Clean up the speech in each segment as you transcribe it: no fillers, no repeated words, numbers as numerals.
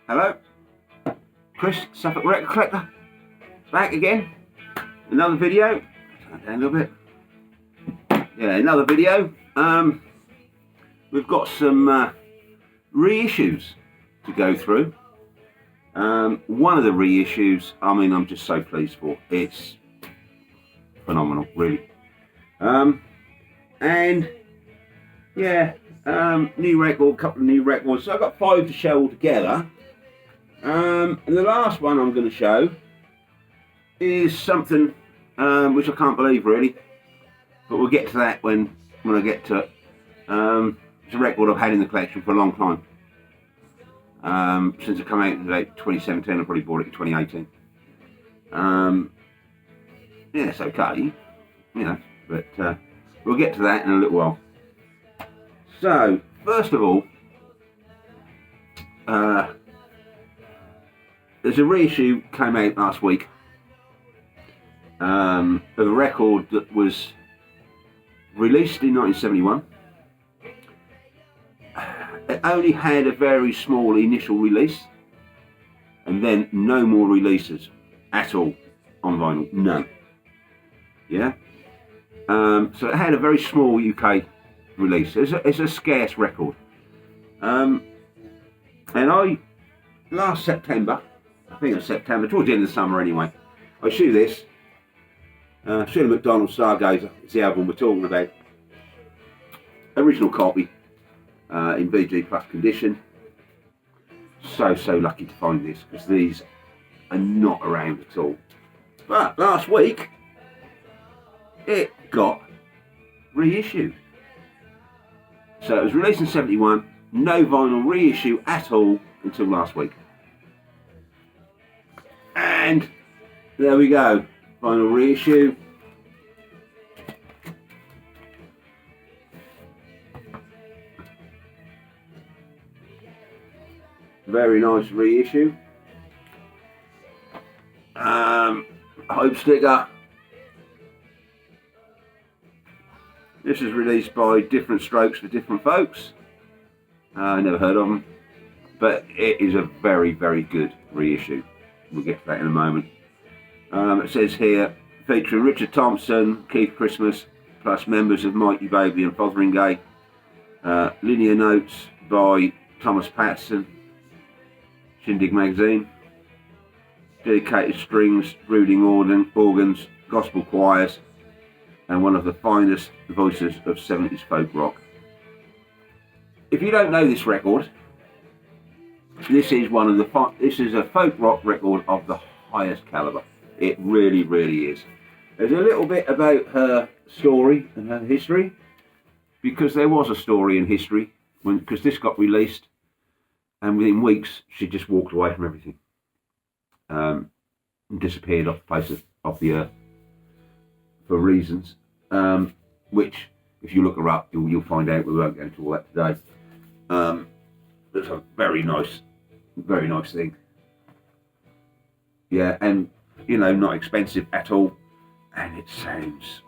Hello, Chris, Suffolk Record Collector, back again. Another video. Turn down a little bit. Yeah, another video. We've got some reissues to go through. One of the reissues, I'm just so pleased for. It's phenomenal, really. And yeah, new record, couple of new records. So I've got 5 to show all together. And the last one I'm going to show is something which I can't believe really, but we'll get to that when I get to it. It's a record I've had in the collection for a long time. Since it came out in like 2017, I probably bought it in 2018. Yeah, it's okay, but we'll get to that in a little while. So, first of all, there's a reissue came out last week of a record that was released in 1971. It only had a very small initial release and then no more releases at all on vinyl, none. Yeah, so it had a very small UK release. It's a scarce record. And last September, I think it was September, towards the end of the summer anyway, I shoot this. Shelagh McDonald Stargazer, it's the album we're talking about. Original copy, in VG Plus condition. So lucky to find this, because these are not around at all. But last week, it got reissued. So it was released in 71, no vinyl reissue at all until last week. And there we go, vinyl reissue. Very nice reissue. Hope sticker. This is released by Different Strokes for Different Folks. I never heard of them, but it is a very good reissue. We'll get to that in a moment. It says here, featuring Richard Thompson, Keith Christmas, plus members of Mighty Baby and Fotheringay. Linear notes by Thomas Patterson, Shindig Magazine. Dedicated strings, brooding organs, gospel choirs, and one of the finest voices of 70s folk rock. If you don't know this record, this is a folk rock record of the highest caliber. It really is. There's a little bit about her story and her history, because there was a story in history because this got released, and within weeks she just walked away from everything, and disappeared off the face of the earth for reasons, which if you look her up you'll find out. We won't go into all that today. It's a very nice thing. Yeah, and not expensive at all, and it sounds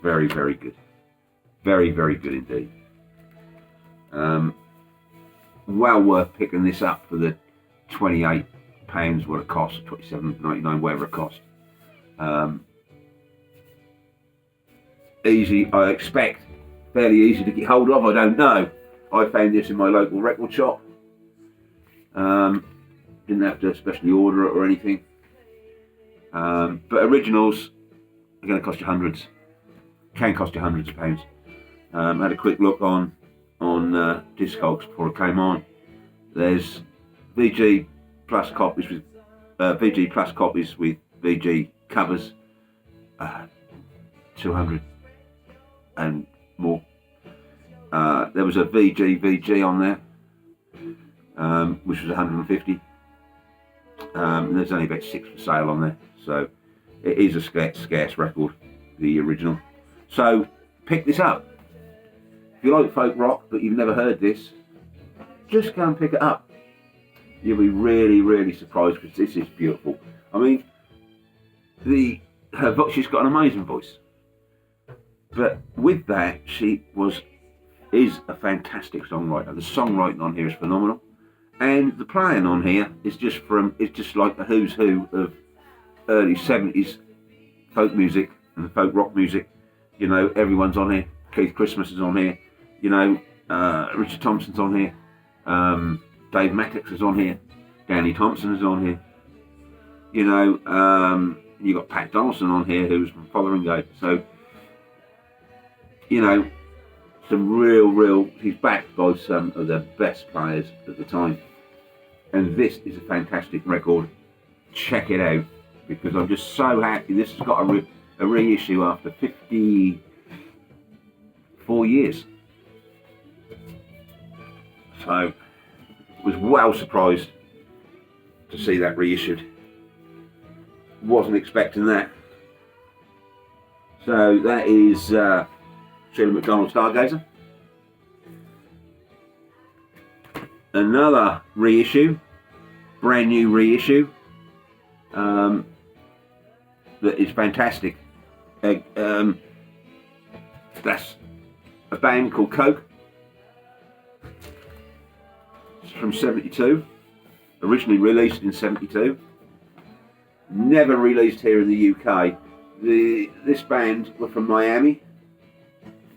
very good. Very good indeed. Well worth picking this up for the £28 what it costs, £27.99, whatever it costs. Easy, I expect, fairly easy to get hold of. I don't know. I found this in my local record shop. Didn't have to especially order it or anything. But originals are going to cost you hundreds. Can cost you hundreds of pounds. Had a quick look on Discogs before it came on. There's VG Plus copies with VG covers, 200 and more. There was a VG on there, which was 150. There's only about 6 for sale on there, so it is a scarce record, the original. So pick this up. If you like folk rock but you've never heard this, just go and pick it up. You'll be really surprised, because this is beautiful. She's got an amazing voice, but with that she is a fantastic songwriter. The songwriting on here is phenomenal, And the playing on here is just it's just like the who's who of early 70s folk music and folk rock music. You know, everyone's on here. Keith Christmas is on here. You know, Richard Thompson's on here. Dave Mattox is on here. Danny Thompson is on here. You know, you got Pat Donaldson on here, who's from Fotheringay. So, you know, some real, he's backed by some of the best players at the time. And this is a fantastic record. Check it out, because I'm just so happy. This has got a reissue after 54 years. So, was well surprised to see that reissued. Wasn't expecting that. So that is Shelagh McDonald Stargazer. Another reissue, brand new reissue, that is fantastic. That's a band called Coke. It's from 72, originally released in 72. Never released here in the UK. This band were from Miami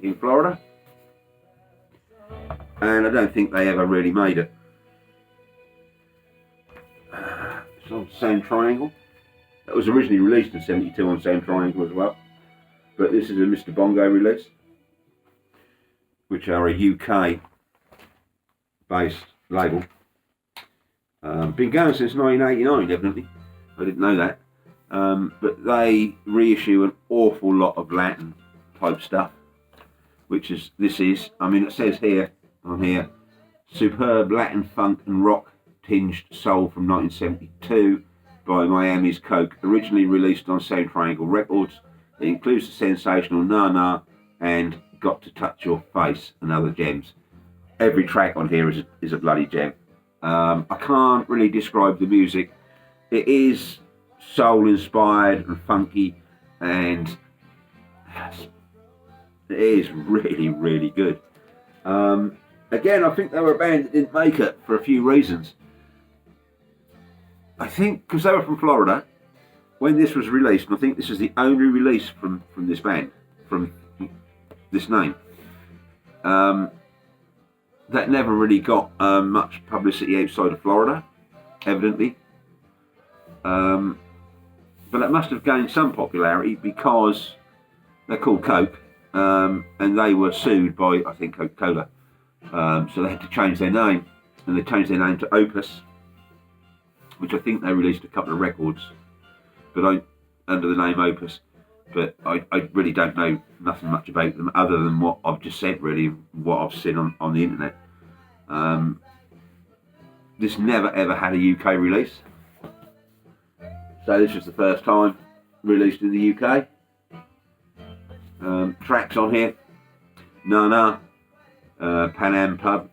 in Florida, and I don't think they ever really made it. It's on Sound Triangle. That was originally released in 72 on Sound Triangle as well, but this is a Mr. Bongo release, which are a UK based label. Been going since 1989, evidently. I didn't know that. But they reissue an awful lot of Latin type stuff, which is, I mean, it says here, on here, superb Latin funk and rock tinged soul from 1972 by Miami's Coke, originally released on Sound Triangle Records. It includes the sensational Na Na and Got to Touch Your Face and other gems. Every track on here is a bloody gem. I can't really describe the music. It is soul inspired and funky, and it is really good. Again, I think they were a band that didn't make it for a few reasons. I think because they were from Florida when this was released, and I think this is the only release from this band, from this name, that never really got much publicity outside of Florida, evidently. But it must have gained some popularity because they're called Coke, and they were sued by, I think, Coca-Cola. So they had to change their name, and they changed their name to Opus, which I think they released a couple of records, but under the name Opus. But I really don't know nothing much about them other than what I've just said, really, what I've seen on the internet. This never ever had a UK release. So this was the first time released in the UK. Tracks on here: Nana, Pan Am Pub,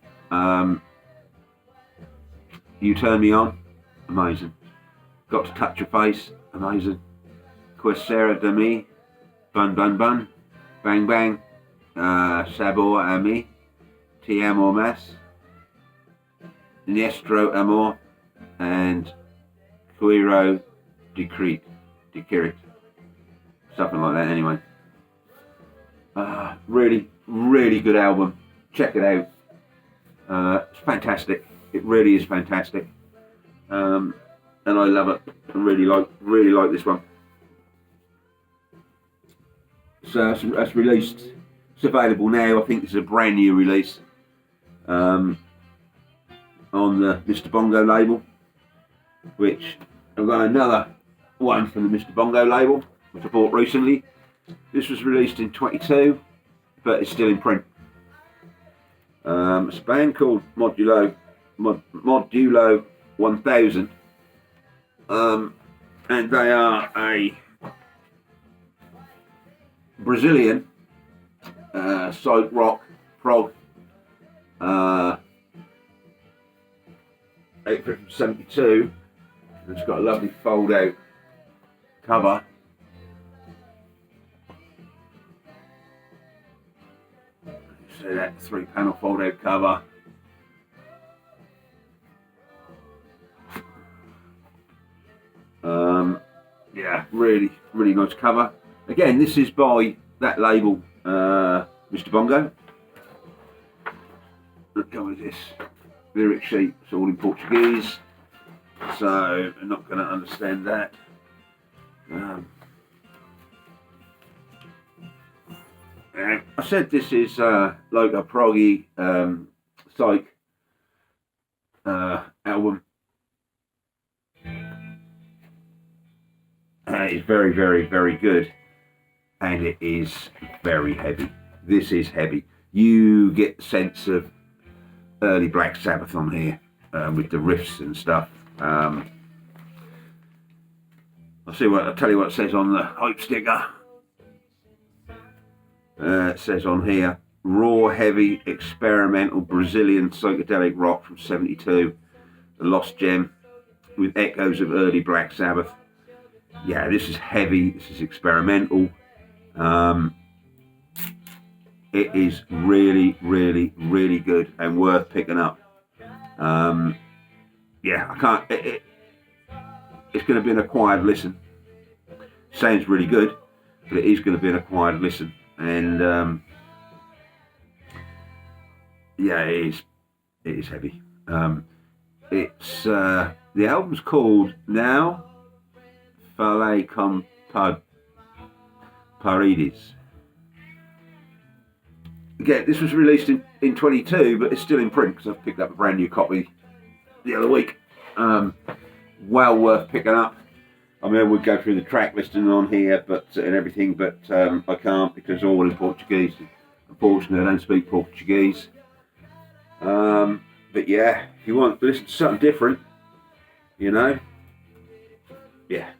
You Turn Me On, amazing. Got to Touch Your Face, amazing. Quessera de Mi, Bun Bun Bun, Bang Bang, Sabor a Mi, Te Amo Mas, Nuestro Amor, and Cuiro Decret, something like that. Anyway, really good album. Check it out. It's fantastic. It really is fantastic, and I love it. I really like this one. So that's released. It's available now. I think it's a brand new release on the Mr. Bongo label, which I've got another one from the Mr. Bongo label, which I bought recently. This was released in 22, but it's still in print. It's a band called Modulo 1000, and they are a Brazilian psych rock prog outfit from 72. It's got a lovely fold out cover. So that 3-panel fold out cover. really, really nice cover. Again, this is by that label, Mr. Bongo. Look at this lyric sheet. It's all in Portuguese, so I'm not going to understand that. I said this is like a proggy psych album. It's very, very, very good, and it is very heavy. This is heavy. You get the sense of early Black Sabbath on here with the riffs and stuff. I'll tell you what it says on the hype sticker. It says on here, raw, heavy, experimental Brazilian psychedelic rock from '72, a lost gem with echoes of early Black Sabbath. Yeah, this is heavy, this is experimental. It is really, really, really good and worth picking up. Yeah, I can't, it's going to be an acquired listen. Sounds really good, but it is going to be an acquired listen. And yeah, it is heavy. It's the album's called Now Fale com Paredes. Again, this was released in 22, but it's still in print because I've picked up a brand new copy the other week. Well worth picking up. I mean, I would go through the track listing on here, and everything, but I can't because they're all in Portuguese. Unfortunately, I don't speak Portuguese. But yeah, if you want to listen to something different, you know, yeah,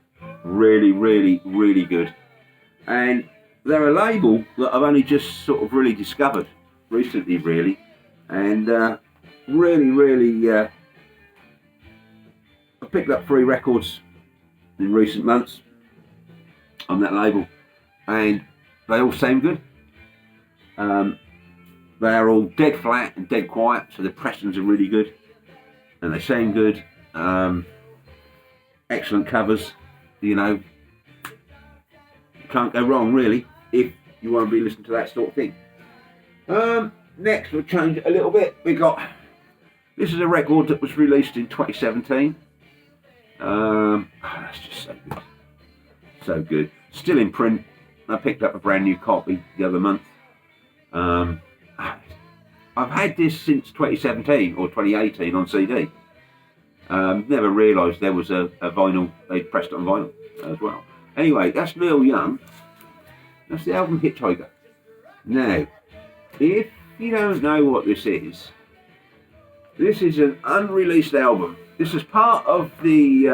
really, really, really good. And they're a label that I've only just sort of really discovered recently, really, and really, really, I picked up 3 records in recent months on that label, and they all sound good. They are all dead flat and dead quiet, so the pressings are really good, and they sound good. Excellent covers, you know. You can't go wrong, really, if you want to be listening to that sort of thing. Next, we'll change it a little bit. This is a record that was released in 2017. That's just so good. So good. Still in print. I picked up a brand new copy the other month. I've had this since 2017 or 2018 on CD. Never realised there was a vinyl. They pressed it on vinyl as well. Anyway, that's Neil Young. That's the album Hitchhiker. Now, if you don't know what this is an unreleased album. This is part of the,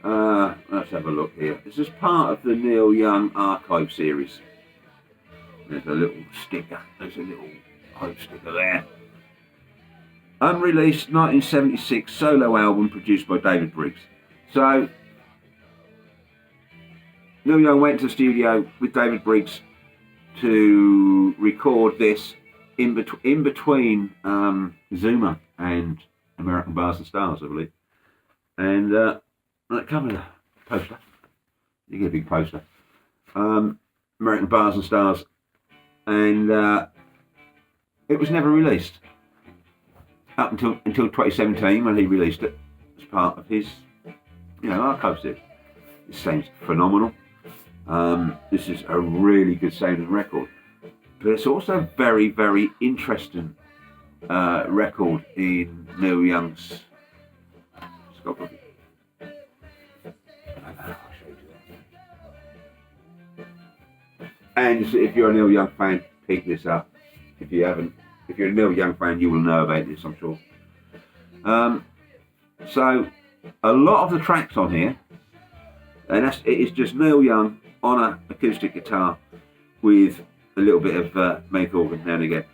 let's have a look here. This is part of the Neil Young Archive series. There's a little sticker, there's a little hype sticker there. Unreleased 1976 solo album produced by David Briggs. So, Neil Young went to the studio with David Briggs to record this in between Zuma and American Bars and Stars, I believe. And that come with a poster. You get a big poster. American Bars and Stars. And it was never released up until 2017 when he released it as part of his, archive series. It sounds phenomenal. This is a really good sounding record, but it's also a very, very interesting record in Neil Young's discography. And if you're a Neil Young fan, pick this up. If you're a Neil Young fan, you will know about this, I'm sure. So, a lot of the tracks on here, and it is just Neil Young on an acoustic guitar with a little bit of mouth organ now and again.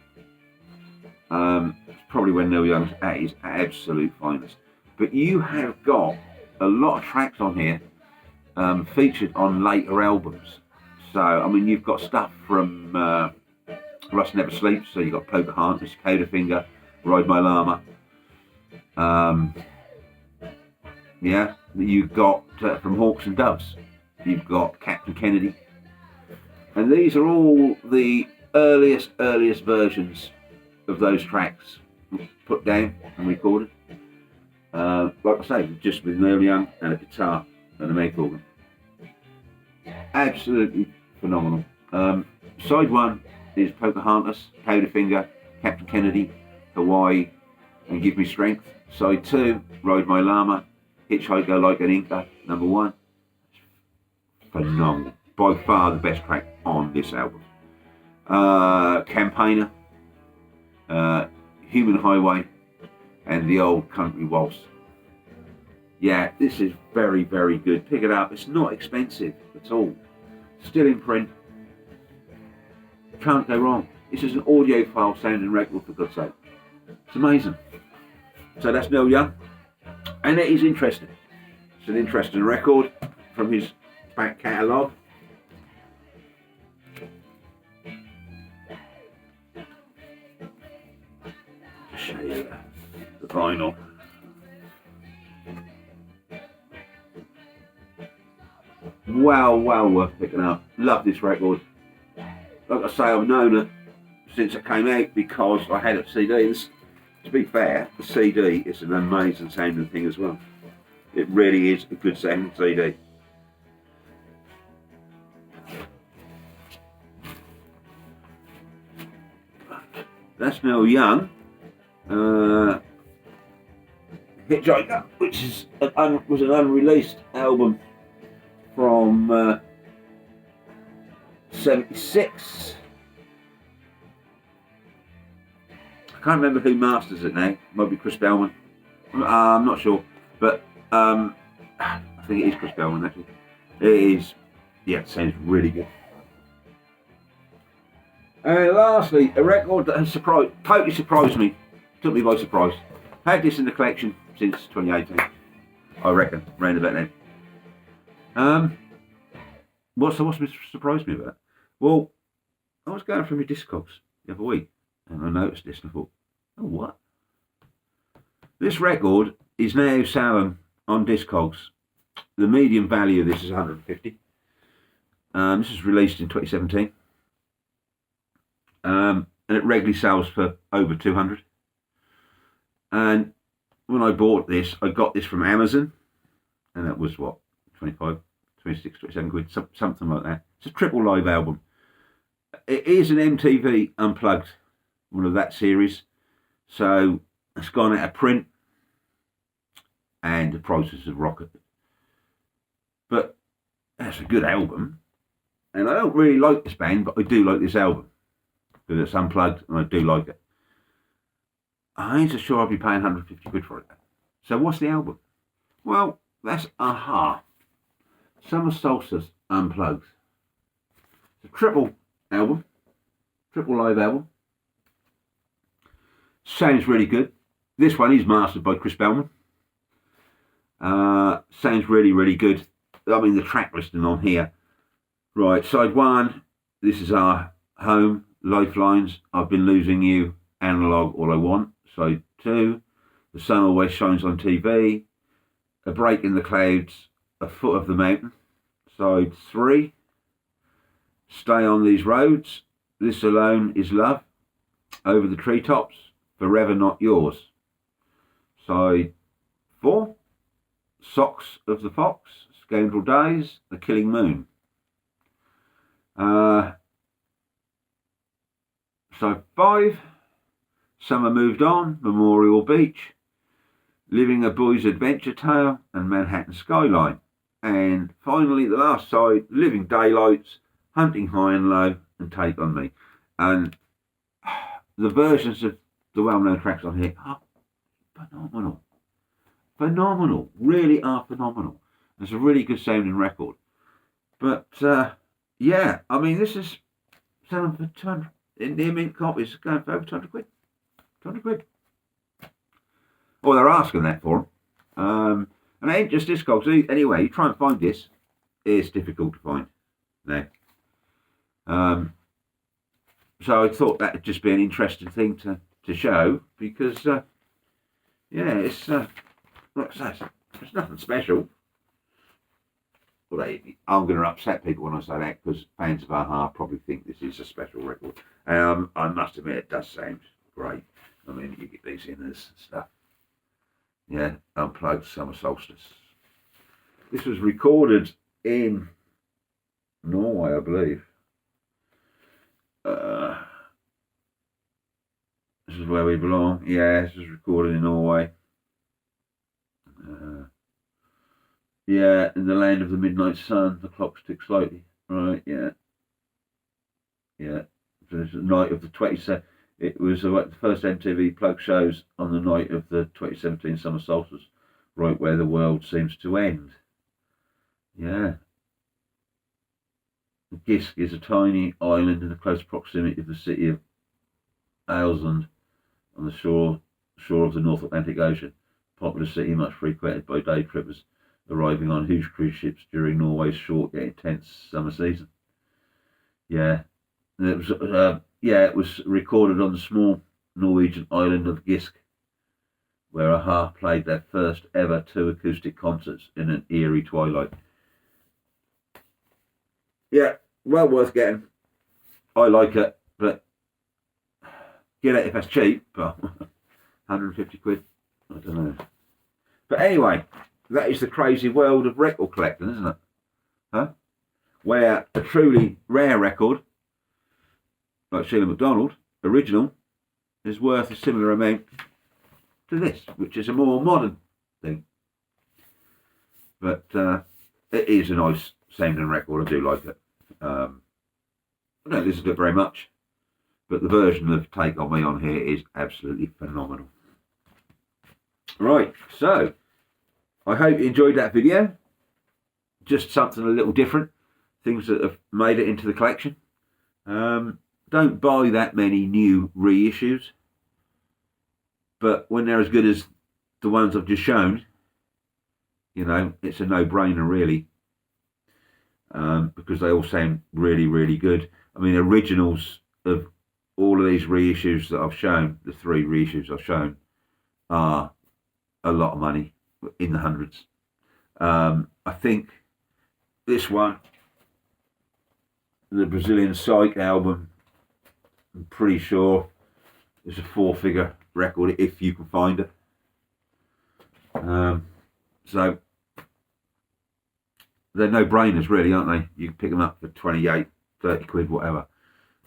It's probably when Neil Young's at his absolute finest. But you have got a lot of tracks on here featured on later albums. So, I mean, you've got stuff from Rust Never Sleeps, so you've got Pocahontas, Powderfinger, Ride My Llama. Yeah, You've got from Hawks and Doves. You've got Captain Kennedy, and these are all the earliest versions of those tracks put down and recorded. Like I say, just with Neil Young and a guitar and a mouth organ. Absolutely phenomenal. Side one is Pocahontas, Powderfinger, Captain Kennedy, Hawaii, and Give Me Strength. Side two, Ride My Llama, Hitchhiker Like an Inca, number one. Phenomenal. By far the best track on this album. Campaigner, Human Highway, and the Old Country Waltz. Yeah, this is very, very good. Pick it up. It's not expensive at all. Still in print. Can't go wrong. This is an audiophile sounding record, for God's sake. It's amazing. So that's Neil Young. And it is interesting. It's an interesting record from his back catalogue. Just show you the vinyl. Well worth picking up. Love this record. Like I say, I've known it since it came out because I had it CDs. To be fair, the CD is an amazing sounding thing as well. It really is a good sounding CD. That's Neil Young. Hitchhiker, which is was an unreleased album from 76. I can't remember who masters it now. Might be Chris Bellman. I'm not sure, but I think it is Chris Bellman actually. It is. Yeah, it sounds really good. And lastly, a record that has totally surprised me. Took me by surprise. Had this in the collection since 2018. I reckon, round about then. What's surprised me about it? Well, I was going through my Discogs the other week and I noticed this and I thought, oh, what? This record is now selling on Discogs. The median value of this is 150. This was released in 2017. And it regularly sells for over 200. And when I bought this, I got this from Amazon, and that was what, 25, 26, 27 quid, something like that. It's a triple live album. It is an MTV Unplugged, one of that series. So it's gone out of print, and the prices have rocketed. But that's a good album, and I don't really like this band, but I do like this album because it's unplugged, and I do like it. I ain't so sure I'll be paying 150 quid for it. So what's the album? Well, that's Aha. Summer Solstice Unplugged. It's a triple album, triple live album. Sounds really good. This one is mastered by Chris Bellman. Sounds really, really good. I mean, the track listing on here. Right, side one, this is Our Home, Lifelines, I've Been Losing You, Analog, All I Want. Side two, The Sun Always Shines on TV, A Break in the Clouds, A Foot of the Mountain. Side three, Stay on These Roads, This Alone is Love, Over the Treetops, Forever Not Yours. Side four, Socks of the Fox, Scoundrel Days, The Killing Moon. Side five, Summer Moved On, Memorial Beach, Living a Boy's Adventure Tale, and Manhattan Skyline. And finally, the last side, Living Daylights, Hunting High and Low, and Take on Me. And the versions of the well-known tracks on here are phenomenal. Phenomenal. Really are phenomenal. It's a really good sounding record. But, yeah, I mean, this is selling for 200. In the mint copies, going for over 200 quid. 200 quid. Well, they're asking that for them. And it ain't just Discogs. Anyway, you try and find this, it's difficult to find now. So I thought that would just be an interesting thing to show because, yeah, it's like I say, it's nothing special. Well, I'm going to upset people when I say that, because fans of Aha probably think this is a special record. I must admit, it does sound great. I mean, you get these in as stuff. Yeah, Unplugged Summer Solstice. This was recorded in Norway, I believe. This is where we belong. Yeah, this was recorded in Norway. Yeah, in the land of the midnight sun, the clocks tick slowly. Right, yeah. Yeah. So this is the night of the 27th. It was the first MTV Unplugged shows on the night of the 2017 summer solstice, right where the world seems to end. Yeah. Gisk is a tiny island in the close proximity of the city of Ålesund on the shore of the North Atlantic Ocean. Popular city, much frequented by day trippers arriving on huge cruise ships during Norway's short yet intense summer season. Yeah, it was recorded on the small Norwegian island of Gisk, where Aha played their first ever 2 acoustic concerts in an eerie twilight. Yeah, well worth getting. I like it, but get it if it's cheap. But 150 quid, I don't know. But anyway, that is the crazy world of record collecting, isn't it? Huh? Where a truly rare record, like Shelagh McDonald, original, is worth a similar amount to this, which is a more modern thing. But it is a nice sounding record. I do like it. I don't listen to it very much, but the version of Take On Me on here is absolutely phenomenal. Right, so I hope you enjoyed that video. Just something a little different, things that have made it into the collection. Don't buy that many new reissues, but when they're as good as the ones I've just shown, you know, it's a no-brainer really, because they all sound really, really good. I mean, originals of all of these reissues that I've shown, the 3 reissues I've shown, are a lot of money, in the hundreds. I think this one, the Brazilian Psych album, I'm pretty sure it's a 4-figure record if you can find it. So they're no-brainers really, aren't they? You can pick them up for 28, 30 quid, whatever.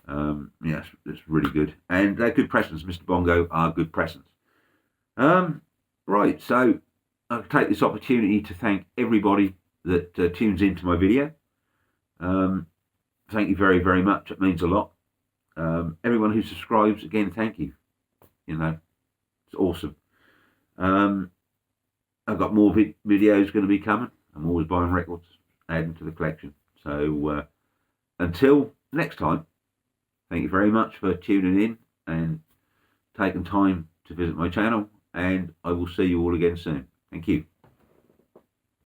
Yeah, it's really good, and they're good presents. Mr. Bongo are good presents. Right, so I'll take this opportunity to thank everybody that tunes into my video. Thank you very, very much. It means a lot. Everyone who subscribes, again, thank you. You know, it's awesome. I've got more videos going to be coming. I'm always buying records, adding to the collection. So until next time, thank you very much for tuning in and taking time to visit my channel, and I will see you all again soon. Thank you.